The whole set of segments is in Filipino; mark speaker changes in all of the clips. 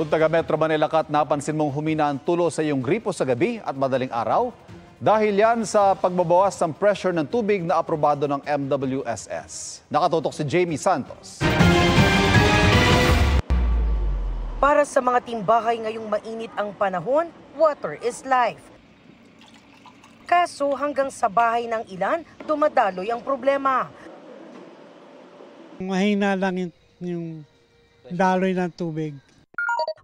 Speaker 1: Kung taga Metro Manila ka at napansin mong humina ang tulo sa iyong gripo sa gabi at madaling araw, dahil yan sa pagbabawas ng pressure ng tubig na aprobado ng MWSS. Nakatutok si Jamie Santos.
Speaker 2: Para sa mga timbahay ngayong mainit ang panahon, water is life. Kaso hanggang sa bahay ng ilan, dumadaloy ang problema.
Speaker 3: Mahina lang yung daloy ng tubig.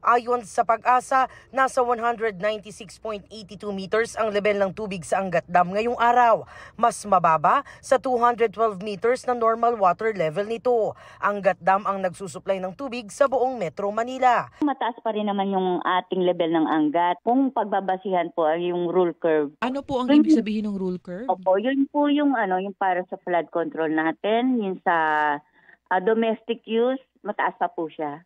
Speaker 2: Ayon sa Pag-asa, nasa 196.82 meters ang level ng tubig sa Angat Dam ngayong araw. Mas mababa sa 212 meters na normal water level nito. Angat Dam ang nagsusuplay ng tubig sa buong Metro Manila.
Speaker 4: Mataas pa rin naman yung ating level ng Angat. Kung pagbabasihan po ay yung rule curve.
Speaker 5: Ano po ang ibig sabihin ng rule curve?
Speaker 4: Opo, yun po yung yung para sa flood control natin, yung sa domestic use, mataas pa po siya.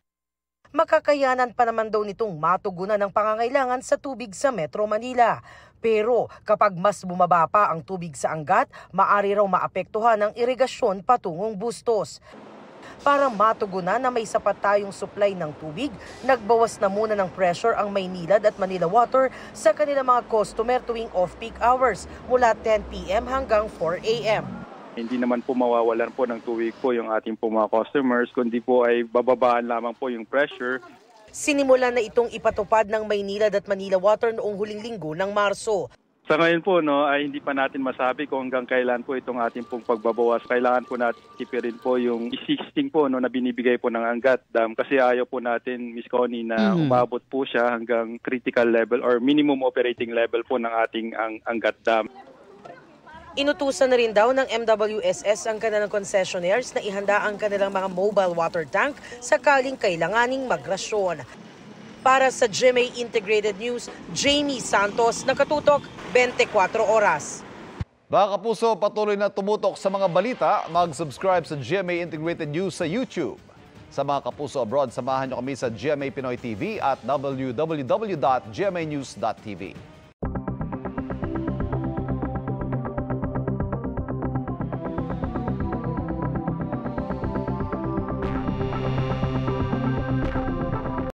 Speaker 2: Makakayanan pa naman daw nitong matugunan ng pangangailangan sa tubig sa Metro Manila. Pero kapag mas bumaba pa ang tubig sa Angat, maari raw maapektuhan ang irigasyon patungong Bustos. Para matugunan na may sapat tayong supply ng tubig, nagbawas na muna ng pressure ang Maynilad at Manila Water sa kanilang mga customer tuwing off-peak hours mula 10 p.m. hanggang 4 a.m.
Speaker 6: Hindi naman po mawawalan po ng tubig po yung ating po mga customers, kundi po ay bababaan lamang po yung pressure.
Speaker 2: Sinimulan na itong ipatupad ng Maynilad at Manila Water noong huling linggo ng Marso.
Speaker 6: Sa ngayon po ay hindi pa natin masabi kung hanggang kailan po itong ating pong pagbabawas. Kailangan po natin tipirin po yung existing po na binibigay po ng Angat Dam kasi ayaw po natin, Ms. Connie, na umabot po siya hanggang critical level or minimum operating level po ng ating Angat Dam.
Speaker 2: Inutusan na rin daw ng MWSS ang kanilang concessionaires na ihanda ang kanilang mga mobile water tank sakaling kailanganing magrasyon. Para sa GMA Integrated News, Jamie Santos, nakatutok 24 oras.
Speaker 1: Mga kapuso, patuloy na tumutok sa mga balita. Mag-subscribe sa GMA Integrated News sa YouTube. Sa mga kapuso abroad, samahan niyo kami sa GMA Pinoy TV at www.gmanews.tv.